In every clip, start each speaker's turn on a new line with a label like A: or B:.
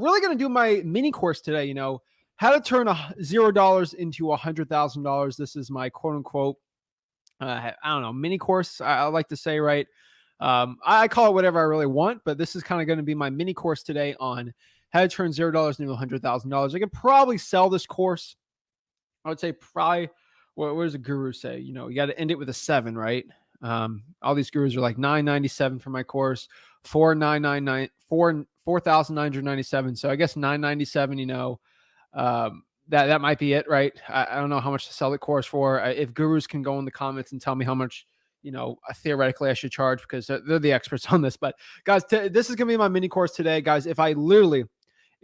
A: Really going to do my mini course today, how to turn $0 into $100,000. This is my quote unquote, I don't know, mini course. I like to say, right? I call it whatever I really want, but this is kind of going to be my mini course today on how to turn $0 into $100,000. I could probably sell this course. I would say probably, what does the guru say? You got to end it with a 7, right? All these gurus are like $997 for my course, $4,997. So I guess $997, that might be it, right? I don't know how much to sell the course for. If gurus can go in the comments and tell me how much, theoretically I should charge, because they're the experts on this. But guys, this is going to be my mini course today, guys. If I was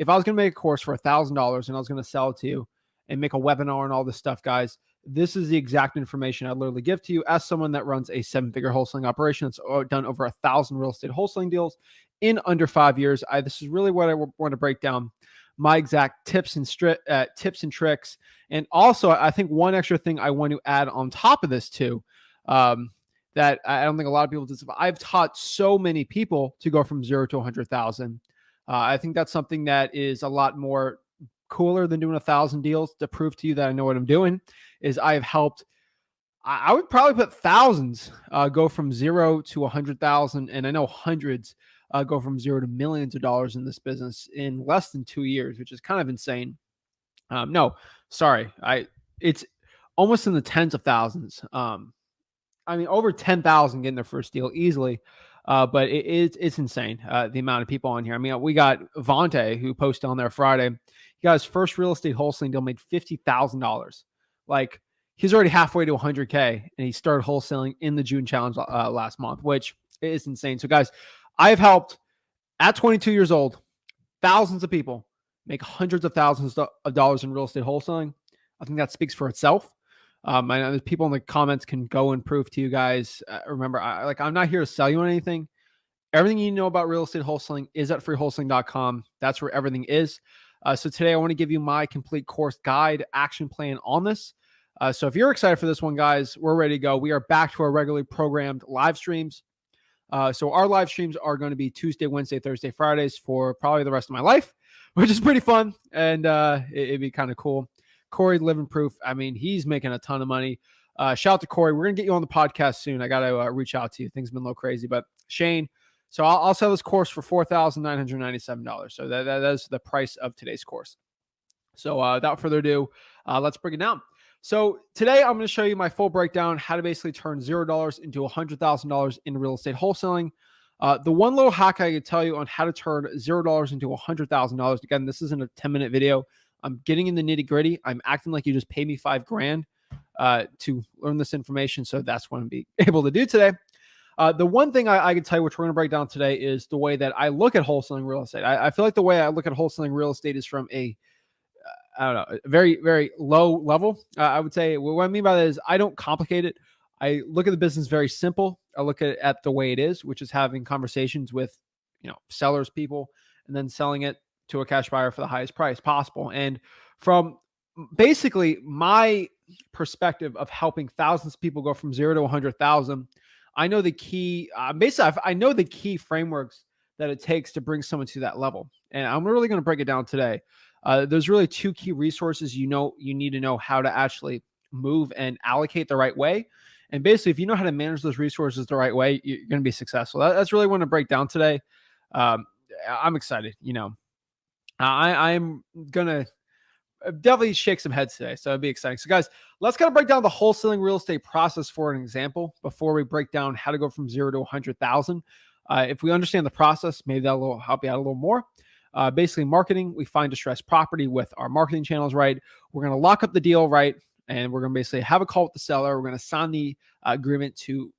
A: going to make a course for $1,000 and I was going to sell it to you and make a webinar and all this stuff, guys, this is the exact information I'd literally give to you as someone that runs a 7-figure wholesaling operation that's done over 1,000 real estate wholesaling deals in under 5 years. This is really what I want to break down, my exact tips and tricks. And also, I think one extra thing I want to add on top of this too, that I don't think a lot of people do. I've taught so many people to go from 0 to 100,000. I think that's something that is a lot more cooler than doing 1,000 deals. To prove to you that I know what I'm doing is I have helped, I would probably put thousands go from 0 to 100,000. And I know hundreds go from 0 to millions of dollars in this business in less than 2 years, which is kind of insane. No, sorry. It's almost in the tens of thousands. Over 10,000 getting their first deal easily. But it's insane, the amount of people on here. We got Vontae, who posted on there Friday. He got his first real estate wholesaling deal, made $50,000. Like, he's already halfway to 100K, and he started wholesaling in the June challenge last month, which is insane. So, guys, I've helped, at 22 years old, thousands of people make hundreds of thousands of dollars in real estate wholesaling. I think that speaks for itself. I know there's people in the comments can go and prove to you guys. Remember, I'm not here to sell you on anything. Everything you know about real estate wholesaling is at freewholesaling.com. That's where everything is. So today I want to give you my complete course guide, action plan on this. So if you're excited for this one, guys, we're ready to go. We are back to our regularly programmed live streams. So our live streams are going to be Tuesday, Wednesday, Thursday, Fridays for probably the rest of my life, which is pretty fun. And it'd be kind of cool. Corey, Living Proof. He's making a ton of money. Shout out to Corey. We're going to get you on the podcast soon. I got to reach out to you. Things have been a little crazy, but Shane. So I'll sell this course for $4,997. So that is the price of today's course. So without further ado, let's break it down. So today I'm going to show you my full breakdown, how to basically turn $0 into $100,000 in real estate wholesaling. The one little hack I could tell you on how to turn $0 into $100,000. Again, this isn't a 10-minute video. I'm getting in the nitty gritty. I'm acting like you just paid me $5,000 to learn this information. So that's what I'm be able to do today. The one thing I can tell you, which we're going to break down today, is the way that I look at wholesaling real estate. I feel like the way I look at wholesaling real estate is from a very, very low level. I would say what I mean by that is I don't complicate it. I look at the business very simple. I look at the way it is, which is having conversations with, sellers, people, and then selling it to a cash buyer for the highest price possible. And from basically my perspective of helping thousands of people go from 0 to 100,000, I know the key, I know the key frameworks that it takes to bring someone to that level. And I'm really going to break it down today. There's really 2 key resources you need to know how to actually move and allocate the right way. And basically, if you know how to manage those resources the right way, you're going to be successful. That's really what I want to break down today. I'm excited. I'm going to definitely shake some heads today. So it'll be exciting. So guys, let's kind of break down the wholesaling real estate process for an example before we break down how to go from 0 to 100,000. If we understand the process, maybe that will help you out a little more. Basically marketing, we find distressed property with our marketing channels, right? We're going to lock up the deal, right? And we're going to basically have a call with the seller. We're going to sign the agreement to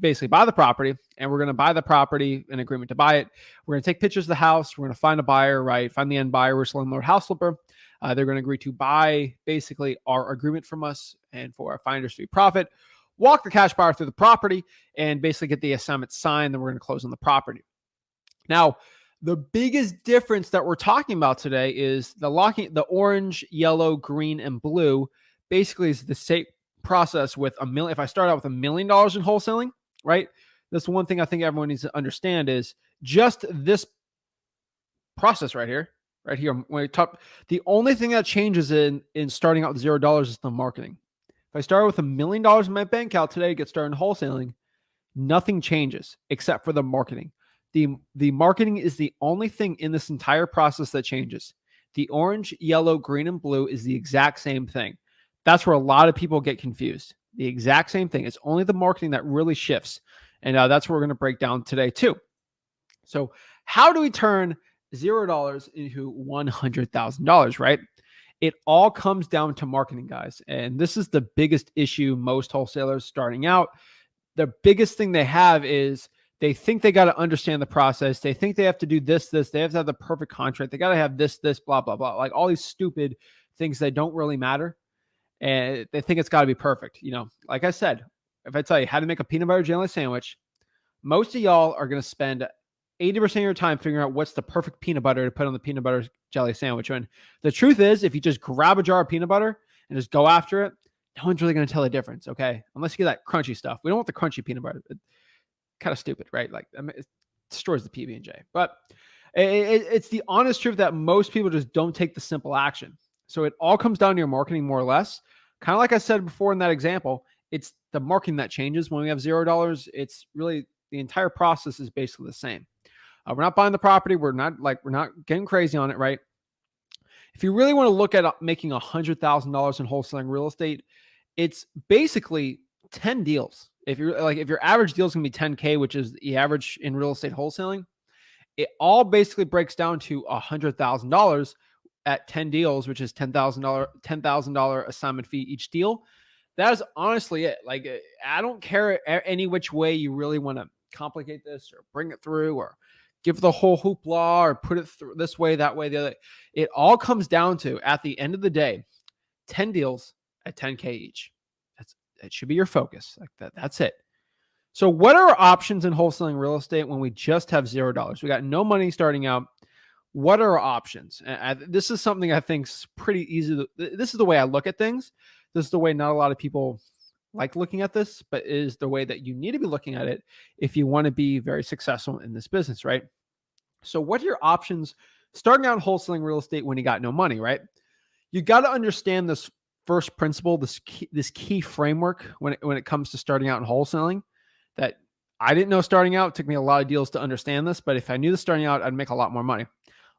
A: basically buy the property, and we're going to buy the property, an agreement to buy it. We're going to take pictures of the house. We're going to find a buyer, right? Find the end buyer. We're selling landlord house flipper. They're going to agree to buy basically our agreement from us and for our finder's fee profit, walk the cash buyer through the property, and basically get the assignment signed. Then we're going to close on the property. Now, the biggest difference that we're talking about today is the orange, yellow, green, and blue basically is the same process with $1 million. If I start out with $1 million in wholesaling, right? That's one thing I think everyone needs to understand is just this process right here right here. When I talk, the only thing that changes in starting out with $0 is the marketing. If I started with $1 million in my bank account today to get started in wholesaling, nothing changes except for the marketing. The marketing is the only thing in this entire process that changes. The orange, yellow, green, and blue is the exact same thing. That's where a lot of people get confused. The exact same thing. It's only the marketing that really shifts. And that's what we're going to break down today too. So how do we turn $0 into $100,000, right? It all comes down to marketing, guys. And this is the biggest issue most wholesalers starting out. The biggest thing they have is they think they got to understand the process. They think they have to do this. They have to have the perfect contract. They got to have this, blah, blah, blah. Like all these stupid things that don't really matter. And they think it's got to be perfect. Like I said, if I tell you how to make a peanut butter jelly sandwich, most of y'all are going to spend 80% of your time figuring out what's the perfect peanut butter to put on the peanut butter jelly sandwich. And the truth is, if you just grab a jar of peanut butter and just go after it, no one's really going to tell the difference, okay? Unless you get that crunchy stuff. We don't want the crunchy peanut butter. It's kind of stupid, right? Like, it destroys the PB&J. But it's the honest truth that most people just don't take the simple action. So it all comes down to your marketing, more or less. Kind of like I said before in that example, it's the marketing that changes. When we have $0, it's really the entire process is basically the same. We're not buying the property. We're not getting crazy on it, right? If you really want to look at making $100,000 in wholesaling real estate, it's basically 10 deals. If your average deal is going to be 10K, which is the average in real estate wholesaling, it all basically breaks down to $100,000 at 10 deals, which is $10,000 assignment fee each deal. That is honestly it. Like, I don't care any which way you really want to complicate this or bring it through or give the whole hoopla or put it through this way, that way, the other. It all comes down to, at the end of the day, 10 deals at 10K each. That should be your focus. Like that's it. So what are our options in wholesaling real estate when we just have $0? We got no money starting out. What are our options? This is something I think is pretty easy. This is the way I look at things. This is the way not a lot of people like looking at this, but is the way that you need to be looking at it if you want to be very successful in this business, right? So what are your options starting out in wholesaling real estate when you got no money, right? You got to understand this first principle, this key framework when it comes to starting out in wholesaling that I didn't know starting out. It took me a lot of deals to understand this, but if I knew this starting out, I'd make a lot more money.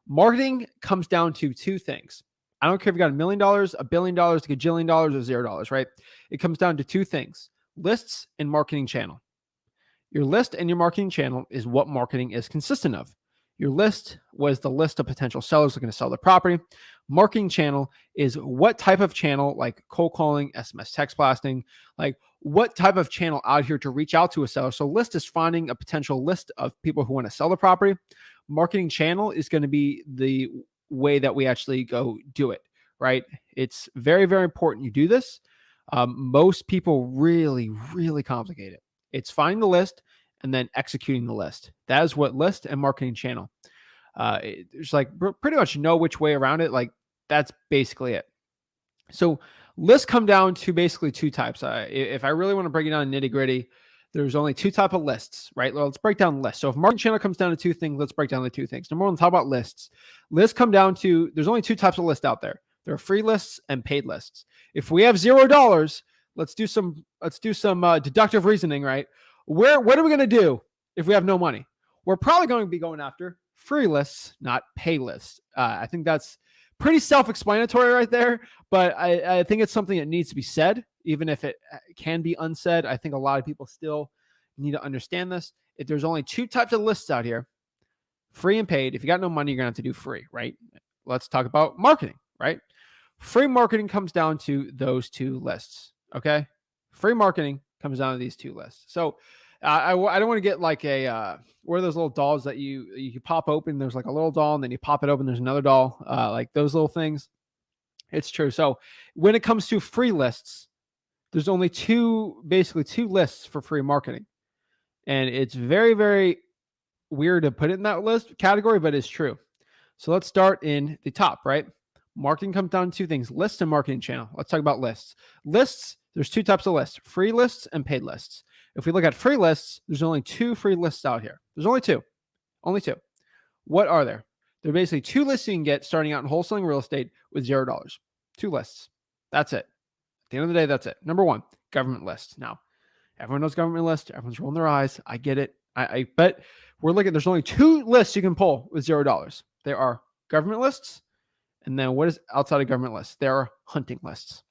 A: Marketing comes down to two things. I don't care if you got $1 million, $1 billion, $1 gajillion, or $0, right? It comes down to two things: lists and marketing channel. Your list and your marketing channel is what marketing is consistent of. Your list was the list of potential sellers looking to sell their property. Marketing channel is what type of channel, like cold calling, SMS text blasting, like what type of channel out here to reach out to a seller. So list is finding a potential list of people who want to sell the property. Marketing channel is going to be the way that we actually go do it, right? It's very, very important you do this. Most people really, really complicate it. It's finding the list and then executing the list. That is what list and marketing channel. There's like pretty much no which way around it. Like that's basically it. So lists come down to basically two types. If I really want to break it down nitty gritty, there's only two types of lists, right? Well, let's break down lists. So if marketing channel comes down to two things, let's break down the two things. Number one, let's talk about lists. Lists come down to, there's only two types of lists out there. There are free lists and paid lists. If we have $0, let's do some deductive reasoning, right? What are we going to do if we have no money? We're probably going to be going after free lists, not pay lists. I think that's pretty self-explanatory right there, but I think it's something that needs to be said, even if it can be unsaid. I think a lot of people still need to understand this. If there's only two types of lists out here, free and paid. If you got no money, you're going to have to do free, right? Let's talk about marketing, right? Free marketing comes down to those two lists, okay? Free marketing comes down to these two lists. So I don't want to get like where those little dolls that you pop open. There's like a little doll, and then you pop it open. There's another doll, like those little things. It's true. So when it comes to free lists, there's only basically two lists for free marketing. And it's very, very weird to put it in that list category, but it's true. So let's start in the top, right? Marketing comes down to two things: lists and marketing channel. Let's talk about lists. Lists, there's two types of lists: free lists and paid lists. If we look at free lists, there's only two free lists out here. There's only two. Only two. What are there? There are basically 2 lists you can get starting out in wholesaling real estate with $0. 2 lists. That's it. At the end of the day, that's it. Number 1, government list. Now, everyone knows government list. Everyone's rolling their eyes. I get it. But we're looking, there's only 2 lists you can pull with $0. There are government lists. And then what is outside of government lists? There are hunting lists.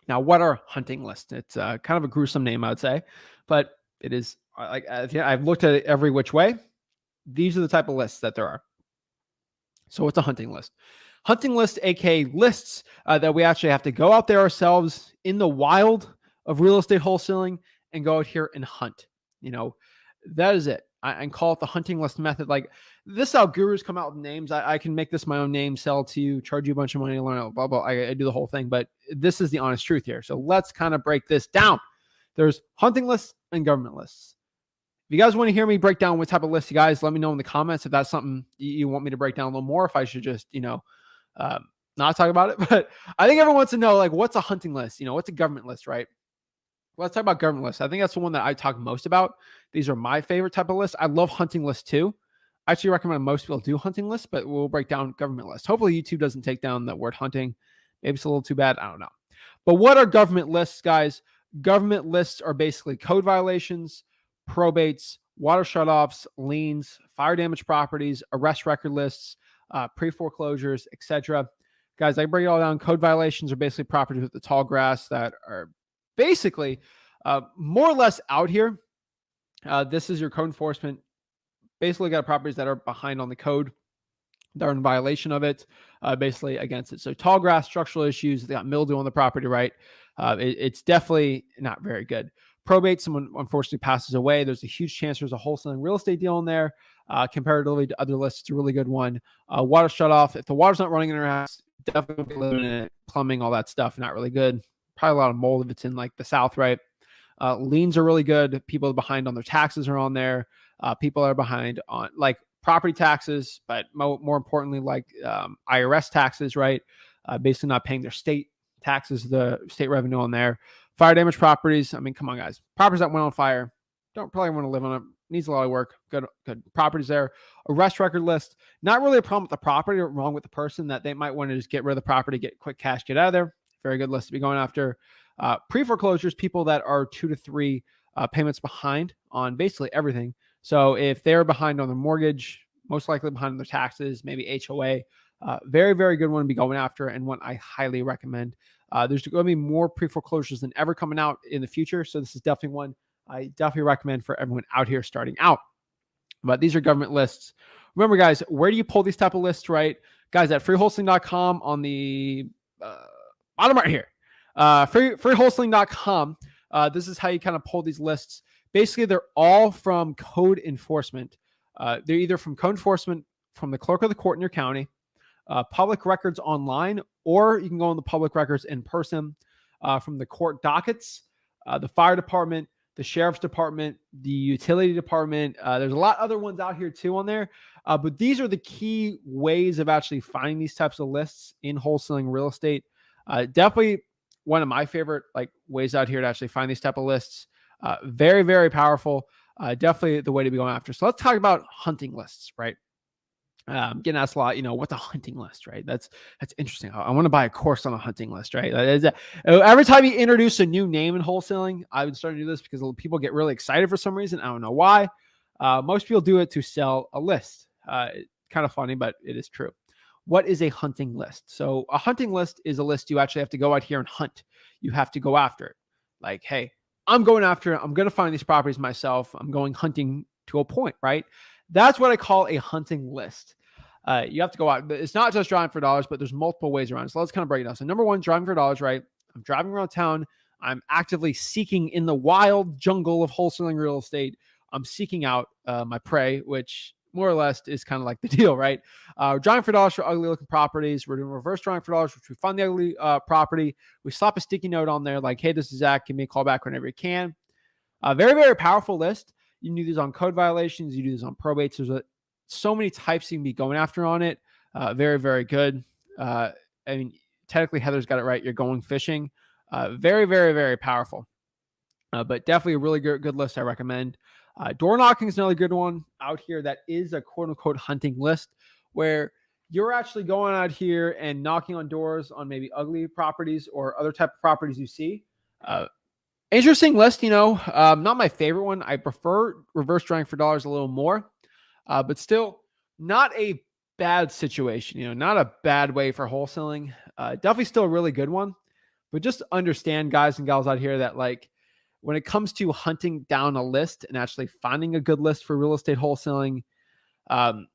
A: Now, what are hunting lists? It's kind of a gruesome name, I would say, but it is like, I've looked at it every which way. These are the type of lists that there are. So what's a hunting list? Hunting list, aka lists that we actually have to go out there ourselves in the wild of real estate wholesaling and go out here and hunt. That is it. And call it the hunting list method. Like, this is how gurus come out with names. I can make this my own name, sell to you, charge you a bunch of money, learn blah, blah. I do the whole thing, but this is the honest truth here. So let's kind of break this down. There's hunting lists and government lists. If you guys want to hear me break down what type of list, you guys let me know in the comments if that's something you want me to break down a little more, if I should just, not talk about it. But I think everyone wants to know, like, what's a hunting list? What's a government list, right? Well, let's talk about government lists. I think that's the one that I talk most about. These are my favorite type of lists. I love hunting lists too. I actually recommend most people do hunting lists, but we'll break down government lists. Hopefully YouTube doesn't take down the word hunting. Maybe it's a little too bad. I don't know. But what are government lists, guys? Government lists are basically code violations, probates, water shutoffs, liens, fire damage properties, arrest record lists, pre-foreclosures, etc. Guys, I break it all down. Code violations are basically properties with the tall grass that are basically more or less out here. This is your code enforcement. Basically got properties that are behind on the code. They're in violation of it, basically against it. So tall grass, structural issues, they got mildew on the property, right? It's definitely not very good. Probate, someone unfortunately passes away. There's a huge chance there's a wholesaling real estate deal in there. Comparatively to other lists, it's a really good one. Water shut off. If the water's not running in your house, definitely living in it. Plumbing, all that stuff, not really good. Probably a lot of mold if it's in like the South, right? Liens are really good. People behind on their taxes are on there. People are behind on like property taxes, but more importantly, like IRS taxes, right? Basically not paying their state taxes, the state revenue on there. Fire damage properties. I mean, come on, guys. Properties that went on fire, don't probably want to live on it. Needs a lot of work. Good properties there. Arrest record list. Not really a problem with the property or wrong with the person, that they might want to just get rid of the property, get quick cash, get out of there. Very good list to be going after. Pre-foreclosures, people that are 2 to 3 payments behind on basically everything. So if they're behind on their mortgage, most likely behind on their taxes, maybe HOA, very, very good one to be going after, and one I highly recommend. There's going to be more pre-foreclosures than ever coming out in the future. So this is definitely one I definitely recommend for everyone out here starting out. But these are government lists. Remember, guys, where do you pull these type of lists, right? Guys, at freewholesaling.com on the bottom right here. Freewholesaling.com. This is how you kind of pull these lists. Basically, they're all from code enforcement. They're either from code enforcement from the clerk of the court in your county, public records online, or you can go on the public records in person, from the court dockets, the fire department, the sheriff's department, the utility department. There's a lot of other ones out here too on there. But these are the key ways of actually finding these types of lists in wholesaling real estate. Definitely one of my favorite ways out here to actually find these type of lists. Very, very powerful. Definitely the way to be going after. So let's talk about hunting lists, right? Getting asked a lot, what's a hunting list, right? That's interesting. I want to buy a course on a hunting list, right? Every time you introduce a new name in wholesaling, I would start to do this because people get really excited for some reason. I don't know why. Most people do it to sell a list. Kind of funny, but it is true. What is a hunting list? So a hunting list is a list you actually have to go out here and hunt. You have to go after it. Like, hey, I'm going after it. I'm going to find these properties myself. I'm going hunting to a point, right? That's what I call a hunting list. You have to go out. It's not just driving for dollars, but there's multiple ways around it. So let's kind of break it down. So number one, driving for dollars, right? I'm driving around town. I'm actively seeking in the wild jungle of wholesaling real estate. I'm seeking out my prey, which more or less is kind of like the deal, right? Drawing for dollars for ugly looking properties. We're doing reverse drawing for dollars, which we find the ugly property. We slap a sticky note on there like, hey, this is Zach. Give me a call back whenever you can. Very, very powerful list. You can do these on code violations. You do this on probates. There's so many types you can be going after on it. Very, very good. I mean, technically Heather's got it right. You're going fishing. Very, very, very powerful. But definitely a really good list I recommend. Door knocking is another good one out here that is a quote unquote hunting list. where you're actually going out here and knocking on doors on maybe ugly properties or other type of properties you see. Uh, Interesting list, not my favorite one. I prefer reverse drawing for dollars a little more, but still not a bad situation, not a bad way for wholesaling. Definitely still a really good one, but just understand, guys and gals out here, that like when it comes to hunting down a list and actually finding a good list for real estate wholesaling, um,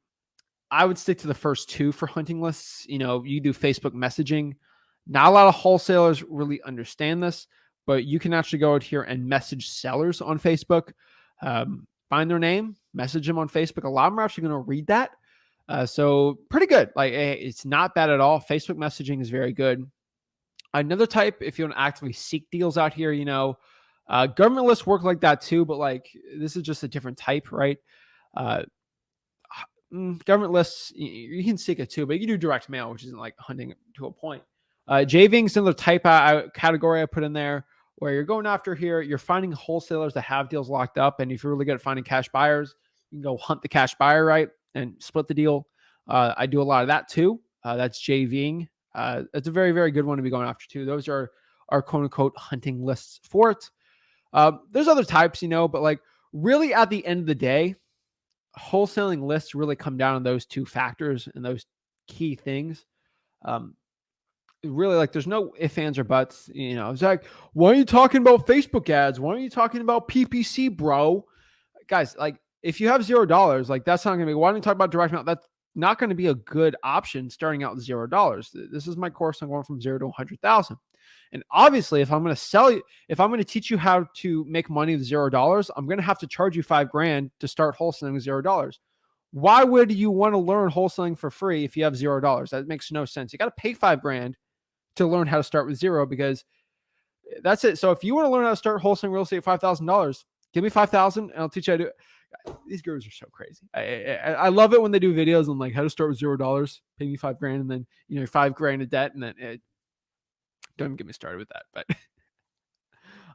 A: I would stick to the first two for hunting lists. You do Facebook messaging. Not a lot of wholesalers really understand this, but you can actually go out here and message sellers on Facebook. Find their name, message them on Facebook. A lot of them are actually going to read that. So pretty good. Like, it's not bad at all. Facebook messaging is very good. Another type, if you want to actively seek deals out here, government lists work like that too, but like this is just a different type, right? Uh, Government lists, you can seek it too, but you can do direct mail, which isn't like hunting to a point. JVing is another type category I put in there, where you're going after here, you're finding wholesalers that have deals locked up. And if you're really good at finding cash buyers, you can go hunt the cash buyer, right? And split the deal. I do a lot of that too. That's JVing. It's a very, very good one to be going after too. Those are our quote unquote hunting lists for it. There's other types, but like really at the end of the day, wholesaling lists really come down to those two factors and those key things. Really, like, there's no ifs, ands, or buts. It's like, why are you talking about Facebook ads? Why are you talking about PPC, bro? Guys, like, if you have $0, like, that's not going to be, why don't you talk about direct mail? That's not going to be a good option starting out with $0. This is my course. I'm going from 0 to 100,000. And obviously, if I'm going to sell you, if I'm going to teach you how to make money with $0, I'm going to have to charge you $5,000 to start wholesaling with $0. Why would you want to learn wholesaling for free if you have $0? That makes no sense. You got to pay $5,000 to learn how to start with zero, because that's it. So if you want to learn how to start wholesaling real estate at $5,000, give me $5,000 and I'll teach you how to do it. These gurus are so crazy. I love it when they do videos on like how to start with $0, pay me $5,000, and then $5,000 in debt, and then don't get me started with that. But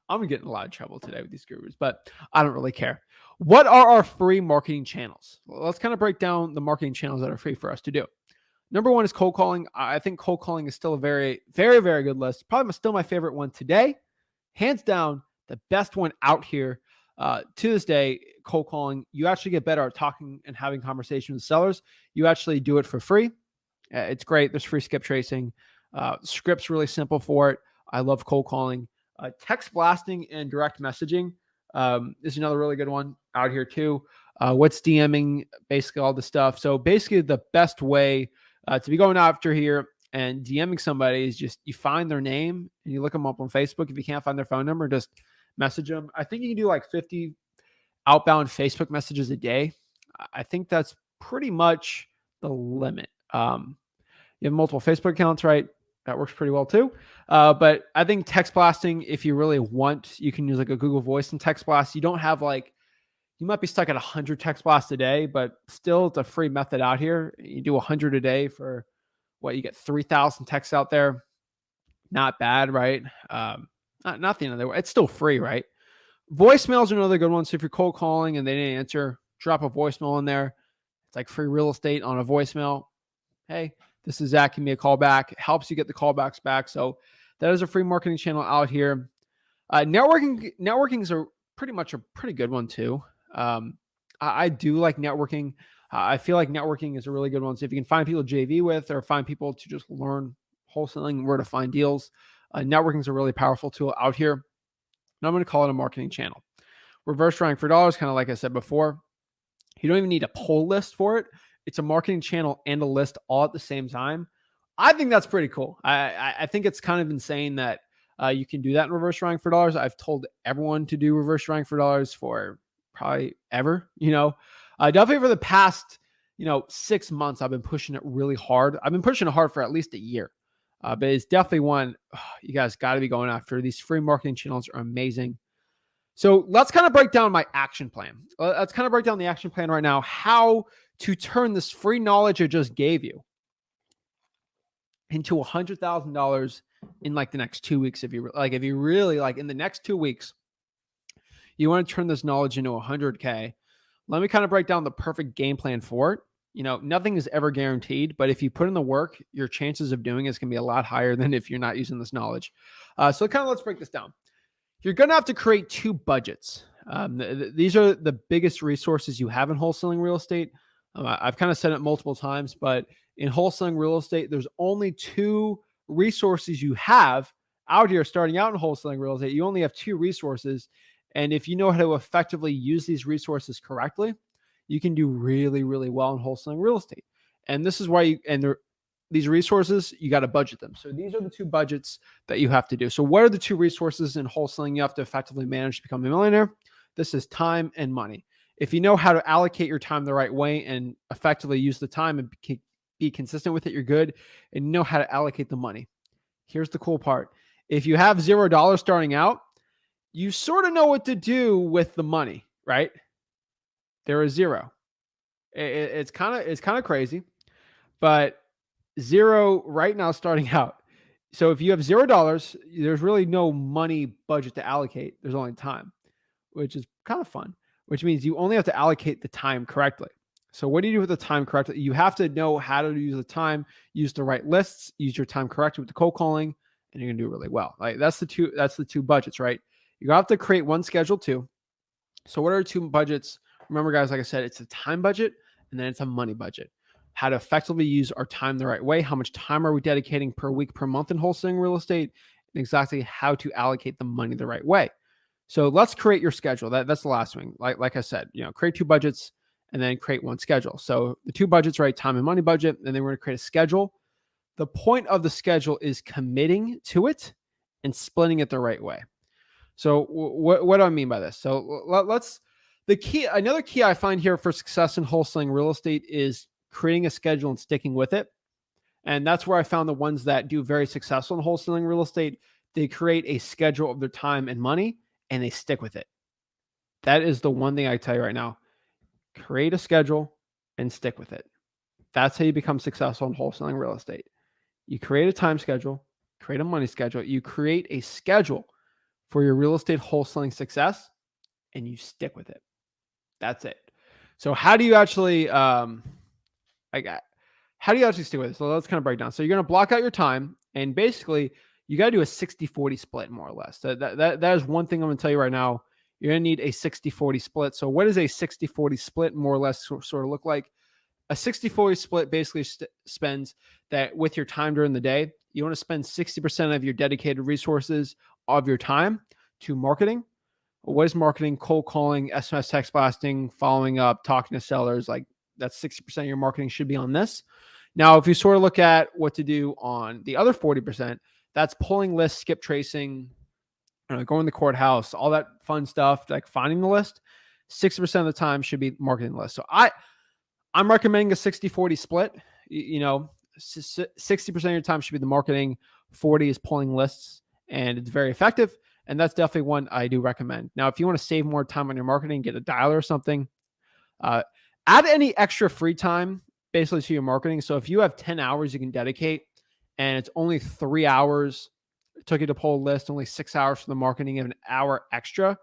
A: I'm getting a lot of trouble today with these gurus, but I don't really care. What are our free marketing channels? Well, let's kind of break down the marketing channels that are free for us to do. Number one is cold calling. I think cold calling is still a very, very, very good list. Probably still my favorite one today. Hands down, the best one out here. To this day, cold calling, you actually get better at talking and having conversations with sellers. You actually do it for free. It's great. There's free skip tracing. Script's really simple for it. I love cold calling. Text blasting and direct messaging is another really good one out here too. What's DMing, basically all the stuff. So basically the best way to be going after here and DMing somebody is just you find their name and you look them up on Facebook. If you can't find their phone number, just message them. I think you can do like 50 outbound Facebook messages a day. I think that's pretty much the limit. You have multiple Facebook accounts, right? That works pretty well too. But I think text blasting, if you really want, you can use like a Google Voice and text blast. You don't have like, you might be stuck at 100 text blasts a day, but still it's a free method out here. You do 100 a day for what, you get 3,000 texts out there. Not bad, right? Not the end of the way. It's still free, right? Voicemails are another good one. So if you're cold calling and they didn't answer, drop a voicemail in there. It's like free real estate on a voicemail. Hey, this is Zach. Give me a call back. It helps you get the callbacks back. So that is a free marketing channel out here. Networking is pretty much a pretty good one too. I do like networking. I feel like networking is a really good one. So if you can find people to JV with or find people to just learn wholesaling, where to find deals, networking is a really powerful tool out here. And I'm going to call it a marketing channel. Reverse drawing for dollars, kind of like I said before. You don't even need a pull list for it. It's a marketing channel and a list all at the same time. I think that's pretty cool. I think it's kind of insane that you can do that in reverse drawing for dollars. I've told everyone to do reverse drawing for dollars for probably ever, definitely for the past, 6 months, I've been pushing it really hard. I've been pushing it hard for at least a year, but it's definitely one you guys got to be going after. These free marketing channels are amazing. So let's kind of break down my action plan. Let's kind of break down the action plan right now, how to turn this free knowledge I just gave you into $100,000 in like the next 2 weeks. If you really like in the next 2 weeks, you want to turn this knowledge into 100K. Let me kind of break down the perfect game plan for it. Nothing is ever guaranteed, but if you put in the work, your chances of doing it can be a lot higher than if you're not using this knowledge. So kind of let's break this down. You're going to have to create two budgets. These are the biggest resources you have in wholesaling real estate. I've kind of said it multiple times, but in wholesaling real estate, there's only two resources you have out here starting out in wholesaling real estate. You only have two resources. And if you know how to effectively use these resources correctly, you can do really, really well in wholesaling real estate. And this is why these resources, you got to budget them. So these are the two budgets that you have to do. So what are the two resources in wholesaling you have to effectively manage to become a millionaire? This is time and money. If you know how to allocate your time the right way and effectively use the time and be consistent with it, you're good. And you know how to allocate the money. Here's the cool part. If you have $0 starting out, you sort of know what to do with the money, right? There is zero. It's kind of crazy, but zero right now starting out. So if you have $0, there's really no money budget to allocate. There's only time, which is kind of fun, which means you only have to allocate the time correctly. So what do you do with the time correctly? You have to know how to use the time, use the right lists, use your time correctly with the cold calling, and you're gonna do really well. Like that's the two budgets, right? You have to create one schedule too. So what are two budgets? Remember, guys, like I said, it's a time budget and then it's a money budget. How to effectively use our time the right way. How much time are we dedicating per week, per month in wholesaling real estate? And exactly how to allocate the money the right way. So let's create your schedule. That's the last thing. Like I said, create two budgets and then create one schedule. So the two budgets, right? Time and money budget. And then we're going to create a schedule. The point of the schedule is committing to it and splitting it the right way. So what do I mean by this? So another key I find here for success in wholesaling real estate is creating a schedule and sticking with it. And that's where I found the ones that do very successful in wholesaling real estate. They create a schedule of their time and money and they stick with it. That is the one thing I tell you right now. Create a schedule and stick with it. That's how you become successful in wholesaling real estate. You create a time schedule, create a money schedule. You create a schedule for your real estate wholesaling success and you stick with it. That's it. So how do you actually how do you actually stick with it? So let's kind of break down. So you're going to block out your time and basically you got to do a 60-40 split more or less. That is one thing I'm going to tell you right now. You're going to need a 60-40 split. So what does a 60-40 split more or less sort of look like? A 60-40 split basically spends that with your time during the day. You want to spend 60% of your dedicated resources of your time to marketing. What is marketing? Cold calling, SMS text blasting, following up, talking to sellers. Like that's 60% of your marketing should be on this. Now, if you sort of look at what to do on the other 40%, that's pulling lists, skip tracing, going to the courthouse, all that fun stuff, like finding the list. 60% of the time should be marketing the list. So I'm recommending a 60-40 split. 60% of your time should be the marketing, 40 is pulling lists, and it's very effective. And that's definitely one I do recommend. Now, if you want to save more time on your marketing, get a dialer or something, add any extra free time basically to your marketing. So if you have 10 hours you can dedicate and it's only 3 hours, it took you to pull a list, only 6 hours for the marketing, you have an hour extra.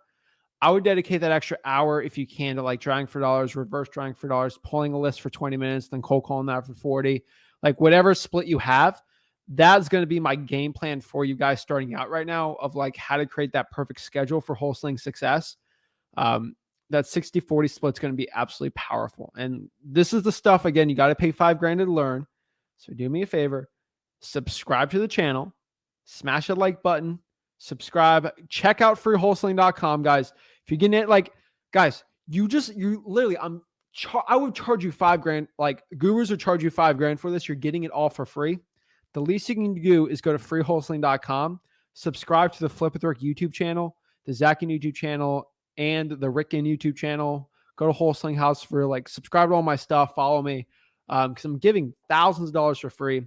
A: I would dedicate that extra hour if you can to like drawing for dollars, reverse drawing for dollars, pulling a list for 20 minutes, then cold calling that for 40, like whatever split you have. That's going to be my game plan for you guys starting out right now of like how to create that perfect schedule for wholesaling success. That 60-40 split is going to be absolutely powerful. And this is the stuff, again, you got to pay $5,000 to learn. So do me a favor, subscribe to the channel, smash the like button, subscribe, check out freewholesaling.com, guys. If you're getting it, like, guys, you literally, I would charge you $5,000. Like gurus would charge you $5,000 for this. You're getting it all for free. The least you can do is go to freewholesaling.com, subscribe to the Flip with Rick YouTube channel, the Zachin YouTube channel, and the Rick and YouTube channel. Go to Wholesaling House for like subscribe to all my stuff. Follow me because I'm giving thousands of dollars for free.